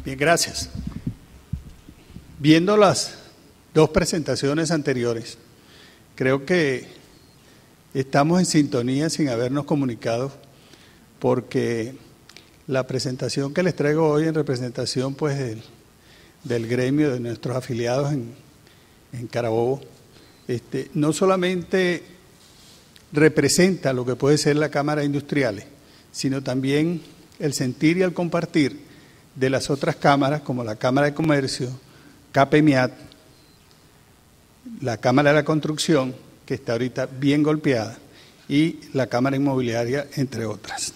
Bien, gracias. Viendo las dos presentaciones anteriores, creo que estamos en sintonía sin habernos comunicado, porque la presentación que les traigo hoy en representación pues del gremio de nuestros afiliados en Carabobo, no solamente representa lo que puede ser la Cámara de Industriales, sino también el sentir y el compartir de las otras cámaras, como la Cámara de Comercio, CAPEMIAT, la Cámara de la Construcción, que está ahorita bien golpeada, y la Cámara Inmobiliaria, entre otras.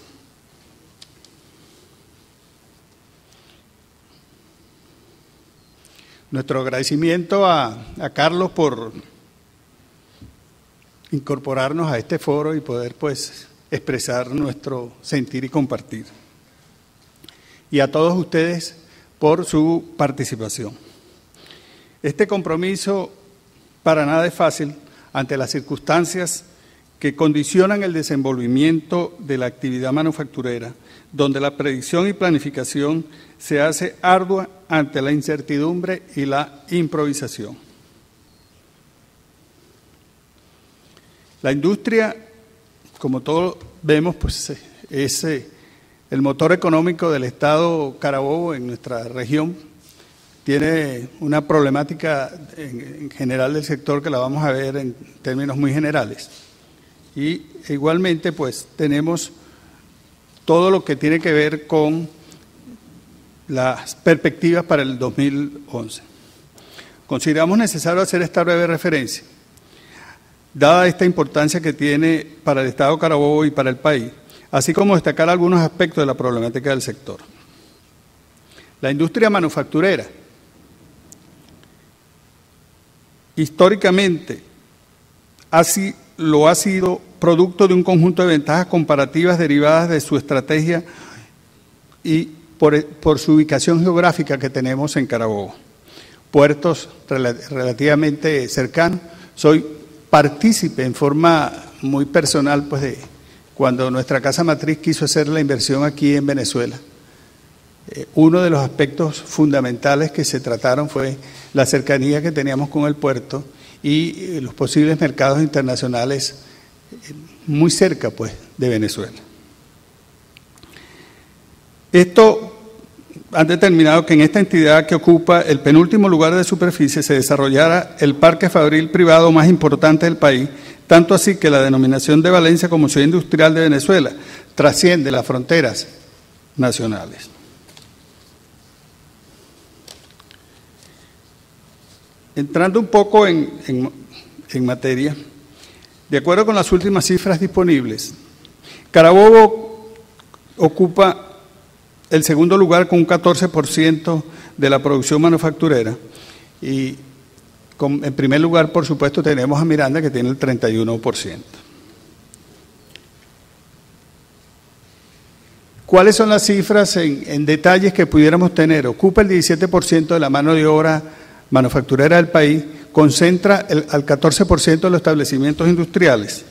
Nuestro agradecimiento a Carlos por incorporarnos a este foro y poder pues expresar nuestro sentir y compartir. Y a todos ustedes por su participación. Este compromiso para nada es fácil ante las circunstancias que condicionan el desenvolvimiento de la actividad manufacturera, donde la predicción y planificación se hace ardua ante la incertidumbre y la improvisación. La industria, como todos vemos, pues es el motor económico del Estado Carabobo en nuestra región. Tiene una problemática en general del sector que la vamos a ver en términos muy generales. Y igualmente pues tenemos todo lo que tiene que ver con las perspectivas para el 2011. Consideramos necesario hacer esta breve referencia, dada esta importancia que tiene para el Estado Carabobo y para el país, así como destacar algunos aspectos de la problemática del sector. La industria manufacturera, históricamente, lo ha sido producto de un conjunto de ventajas comparativas derivadas de su estrategia y por su ubicación geográfica que tenemos en Carabobo. Puertos relativamente cercanos. Soy partícipe en forma muy personal pues de cuando nuestra casa matriz quiso hacer la inversión aquí en Venezuela. Uno de los aspectos fundamentales que se trataron fue la cercanía que teníamos con el puerto y los posibles mercados internacionales muy cerca pues de Venezuela. Esto ha determinado que en esta entidad, que ocupa el penúltimo lugar de superficie, se desarrollara el parque fabril privado más importante del país, tanto así que la denominación de Valencia como ciudad industrial de Venezuela trasciende las fronteras nacionales. Entrando un poco en materia, de acuerdo con las últimas cifras disponibles, Carabobo ocupa el segundo lugar con un 14% de la producción manufacturera y en primer lugar, por supuesto, tenemos a Miranda, que tiene el 31%. ¿Cuáles son las cifras en detalles que pudiéramos tener? Ocupa el 17% de la mano de obra manufacturera del país, concentra al 14% de los establecimientos industriales.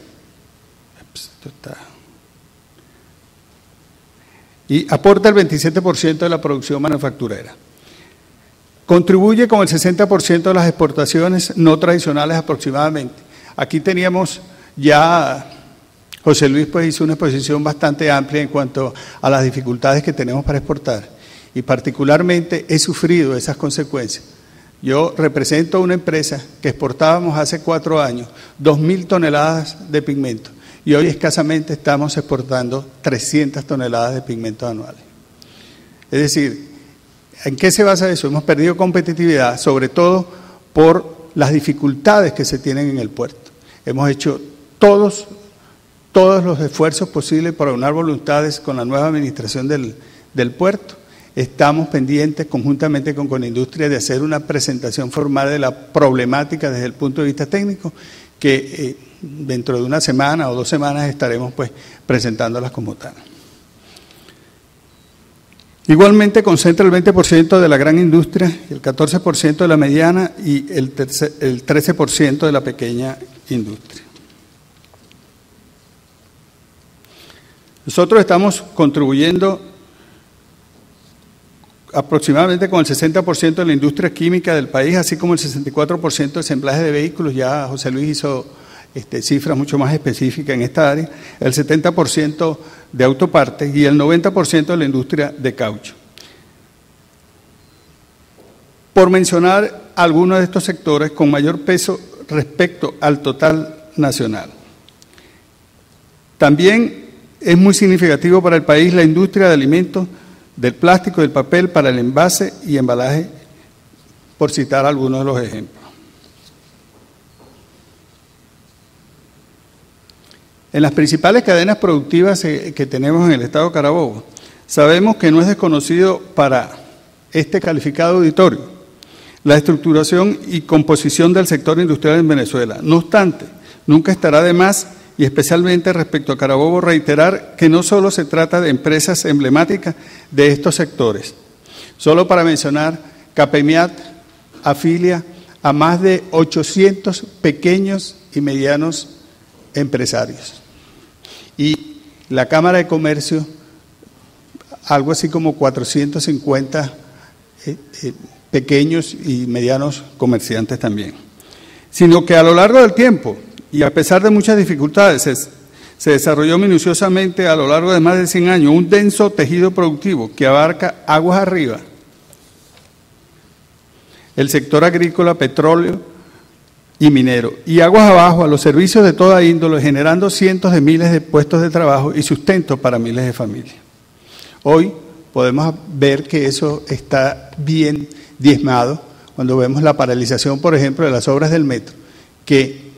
Y aporta el 27% de la producción manufacturera. Contribuye con el 60% de las exportaciones no tradicionales aproximadamente. Aquí teníamos ya, José Luis pues hizo una exposición bastante amplia en cuanto a las dificultades que tenemos para exportar y particularmente he sufrido esas consecuencias. Yo represento una empresa que exportábamos hace 4 años 2.000 toneladas de pigmento y hoy escasamente estamos exportando 300 toneladas de pigmento anuales. Es decir, ¿en qué se basa eso? Hemos perdido competitividad, sobre todo por las dificultades que se tienen en el puerto. Hemos hecho todos los esfuerzos posibles para aunar voluntades con la nueva administración del puerto. Estamos pendientes, conjuntamente con Conindustria, de hacer una presentación formal de la problemática desde el punto de vista técnico, que dentro de una semana o 2 semanas estaremos pues presentándolas como tal. Igualmente concentra el 20% de la gran industria, el 14% de la mediana y el 13% de la pequeña industria. Nosotros estamos contribuyendo aproximadamente con el 60% de la industria química del país, así como el 64% de ensamblaje de vehículos. Ya José Luis hizo cifras mucho más específicas en esta área, el 70% de autopartes y el 90% de la industria de caucho. Por mencionar algunos de estos sectores con mayor peso respecto al total nacional. También es muy significativo para el país la industria de alimentos, del plástico y del papel para el envase y embalaje, por citar algunos de los ejemplos. En las principales cadenas productivas que tenemos en el estado de Carabobo, sabemos que no es desconocido para este calificado auditorio la estructuración y composición del sector industrial en Venezuela. No obstante, nunca estará de más, y especialmente respecto a Carabobo, reiterar que no solo se trata de empresas emblemáticas de estos sectores. Solo para mencionar, Capemiat afilia a más de 800 pequeños y medianos empresarios. Y la Cámara de Comercio, algo así como 450 pequeños y medianos comerciantes también. Sino que a lo largo del tiempo, y a pesar de muchas dificultades, se desarrolló minuciosamente a lo largo de más de 100 años un denso tejido productivo que abarca aguas arriba, el sector agrícola, petróleo y minero, y aguas abajo a los servicios de toda índole, generando cientos de miles de puestos de trabajo y sustento para miles de familias. Hoy podemos ver que eso está bien diezmado cuando vemos la paralización, por ejemplo, de las obras del metro, que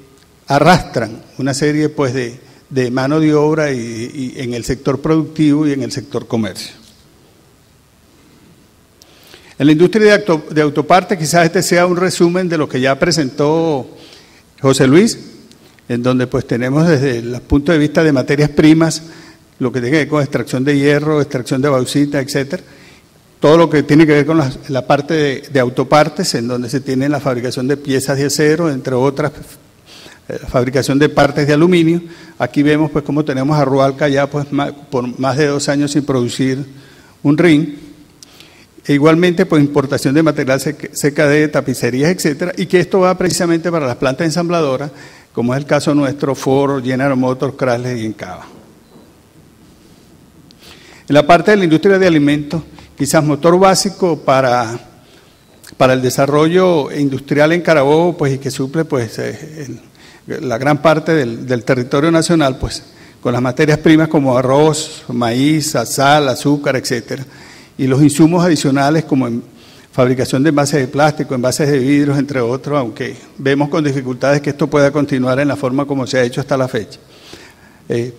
arrastran una serie pues, de mano de obra y en el sector productivo y en el sector comercio. En la industria de autoparte, quizás este sea un resumen de lo que ya presentó José Luis, en donde pues tenemos desde el punto de vista de materias primas, lo que tiene que ver con extracción de hierro, extracción de bauxita, etcétera, todo lo que tiene que ver con la parte de autopartes, en donde se tiene la fabricación de piezas de acero, entre otras, la fabricación de partes de aluminio. Aquí vemos pues cómo tenemos a Rualca ya pues por más de 2 años sin producir un ring. E igualmente pues importación de material CKD, tapicerías, etcétera, y que esto va precisamente para las plantas ensambladoras, como es el caso nuestro, Ford, General Motors, Chrysler y Encaba. En la parte de la industria de alimentos, quizás motor básico para el desarrollo industrial en Carabobo, pues, y que suple pues, la gran parte del territorio nacional, pues, con las materias primas como arroz, maíz, sal, azúcar, etcétera, y los insumos adicionales como en fabricación de envases de plástico, envases de vidrios, entre otros, aunque vemos con dificultades que esto pueda continuar en la forma como se ha hecho hasta la fecha,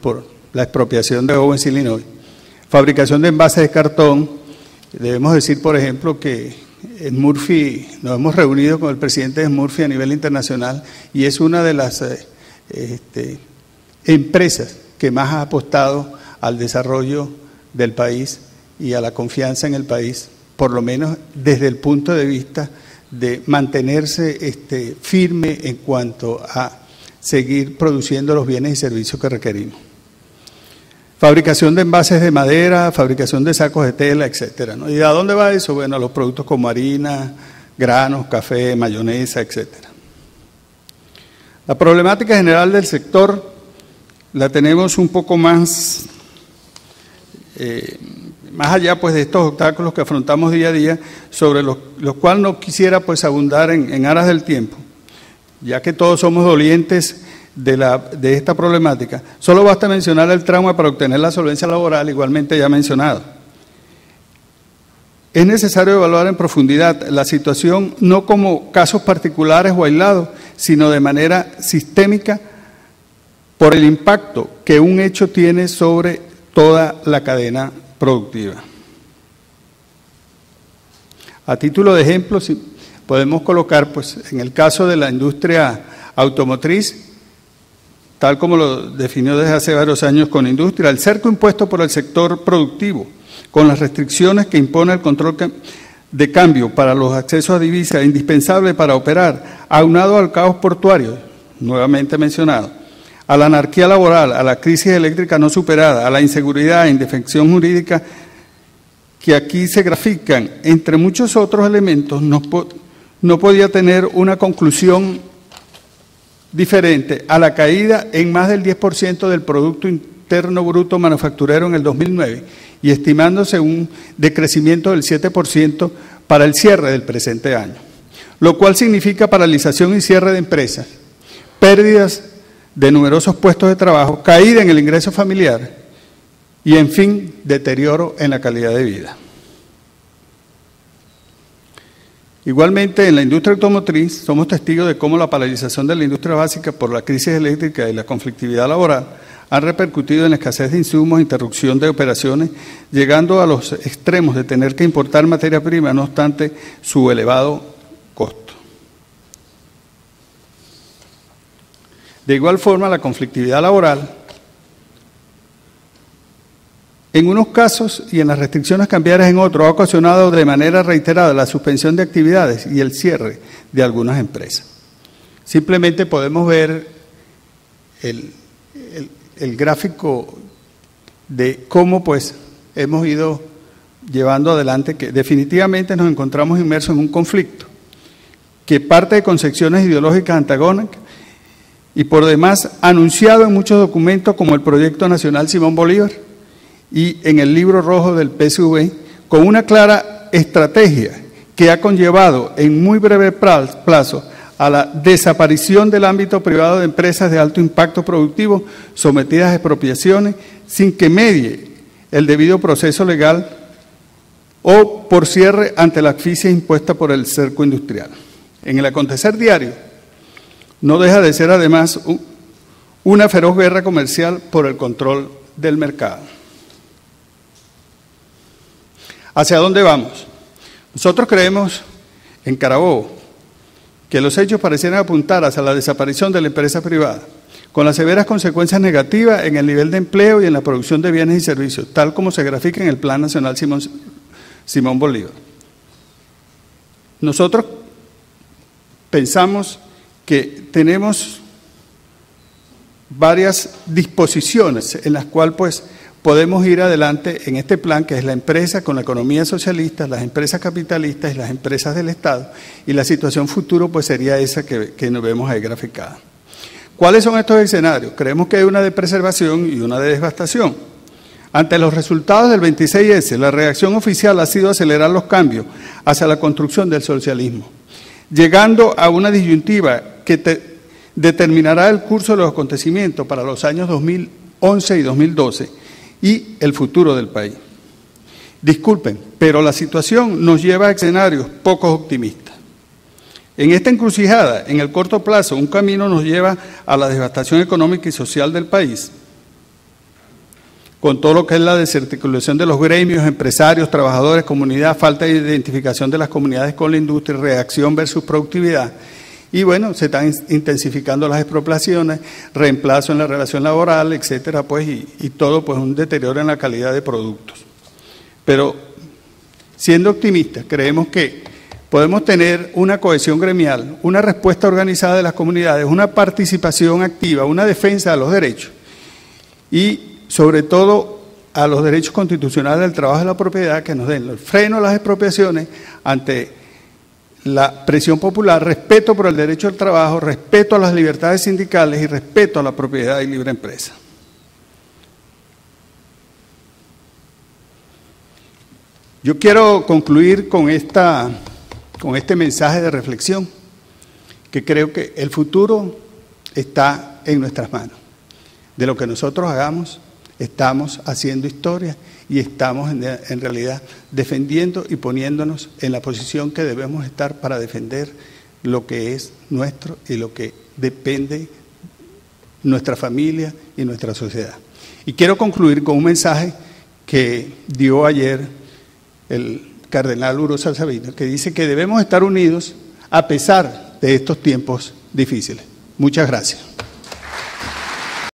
por la expropiación de Owens, Illinois. Fabricación de envases de cartón, debemos decir, por ejemplo, que en Murphy, nos hemos reunido con el presidente de Murphy a nivel internacional y es una de las empresas que más ha apostado al desarrollo del país y a la confianza en el país, por lo menos desde el punto de vista de mantenerse firme en cuanto a seguir produciendo los bienes y servicios que requerimos. Fabricación de envases de madera, fabricación de sacos de tela, etcétera, ¿no? ¿Y a dónde va eso? Bueno, a los productos como harina, granos, café, mayonesa, etcétera. La problemática general del sector la tenemos un poco más allá pues, de estos obstáculos que afrontamos día a día, sobre los cuales no quisiera pues, abundar en aras del tiempo, ya que todos somos dolientes de esta problemática. Solo basta mencionar el trauma para obtener la solvencia laboral, igualmente ya mencionado. Es necesario evaluar en profundidad la situación no como casos particulares o aislados, sino de manera sistémica por el impacto que un hecho tiene sobre toda la cadena productiva. A título de ejemplo, podemos colocar, pues, en el caso de la industria automotriz, tal como lo definió desde hace varios años con industria, el cerco impuesto por el sector productivo, con las restricciones que impone el control de cambio para los accesos a divisas indispensable para operar, aunado al caos portuario, nuevamente mencionado, a la anarquía laboral, a la crisis eléctrica no superada, a la inseguridad e indefensión jurídica que aquí se grafican, entre muchos otros elementos, no podía tener una conclusión diferente a la caída en más del 10% del Producto Interno Bruto Manufacturero en el 2009 y estimándose un decrecimiento del 7% para el cierre del presente año, lo cual significa paralización y cierre de empresas, pérdidas de numerosos puestos de trabajo, caída en el ingreso familiar y, en fin, deterioro en la calidad de vida. Igualmente, en la industria automotriz somos testigos de cómo la paralización de la industria básica por la crisis eléctrica y la conflictividad laboral han repercutido en la escasez de insumos, interrupción de operaciones, llegando a los extremos de tener que importar materia prima, no obstante su elevado costo. De igual forma, la conflictividad laboral, en unos casos y en las restricciones cambiarias en otros, ha ocasionado de manera reiterada la suspensión de actividades y el cierre de algunas empresas. Simplemente podemos ver el gráfico de cómo pues hemos ido llevando adelante, que definitivamente nos encontramos inmersos en un conflicto que parte de concepciones ideológicas antagónicas y por demás anunciado en muchos documentos como el Proyecto Nacional Simón Bolívar y en el Libro Rojo del PSV, con una clara estrategia que ha conllevado en muy breve plazo a la desaparición del ámbito privado de empresas de alto impacto productivo sometidas a expropiaciones sin que medie el debido proceso legal o por cierre ante la asfixia impuesta por el cerco industrial. En el acontecer diario no deja de ser además una feroz guerra comercial por el control del mercado. ¿Hacia dónde vamos? Nosotros creemos en Carabobo que los hechos parecieran apuntar hacia la desaparición de la empresa privada, con las severas consecuencias negativas en el nivel de empleo y en la producción de bienes y servicios, tal como se grafica en el Plan Nacional Simón Bolívar. Nosotros pensamos que tenemos varias disposiciones en las cuales pues podemos ir adelante en este plan, que es la empresa con la economía socialista, las empresas capitalistas y las empresas del Estado, y la situación futuro pues sería esa que nos vemos ahí graficada. ¿Cuáles son estos escenarios? Creemos que hay una de preservación y una de devastación. Ante los resultados del 26S, la reacción oficial ha sido acelerar los cambios hacia la construcción del socialismo, llegando a una disyuntiva que determinará el curso de los acontecimientos para los años 2011 y 2012 y el futuro del país. Disculpen, pero la situación nos lleva a escenarios poco optimistas. En esta encrucijada, en el corto plazo, un camino nos lleva a la devastación económica y social del país, con todo lo que es la desarticulación de los gremios, empresarios, trabajadores, comunidad, falta de identificación de las comunidades con la industria, reacción versus productividad. Y bueno, se están intensificando las expropiaciones, reemplazo en la relación laboral, etcétera, pues, y todo pues un deterioro en la calidad de productos. Pero, siendo optimistas, creemos que podemos tener una cohesión gremial, una respuesta organizada de las comunidades, una participación activa, una defensa de los derechos y, sobre todo, a los derechos constitucionales del trabajo y la propiedad que nos den el freno a las expropiaciones ante la presión popular, respeto por el derecho al trabajo, respeto a las libertades sindicales y respeto a la propiedad y libre empresa. Yo quiero concluir con este mensaje de reflexión, que creo que el futuro está en nuestras manos. De lo que nosotros hagamos, estamos haciendo historia y estamos en realidad defendiendo y poniéndonos en la posición que debemos estar para defender lo que es nuestro y lo que depende nuestra familia y nuestra sociedad. Y quiero concluir con un mensaje que dio ayer el cardenal Urosa Sabino, que dice que debemos estar unidos a pesar de estos tiempos difíciles. Muchas gracias.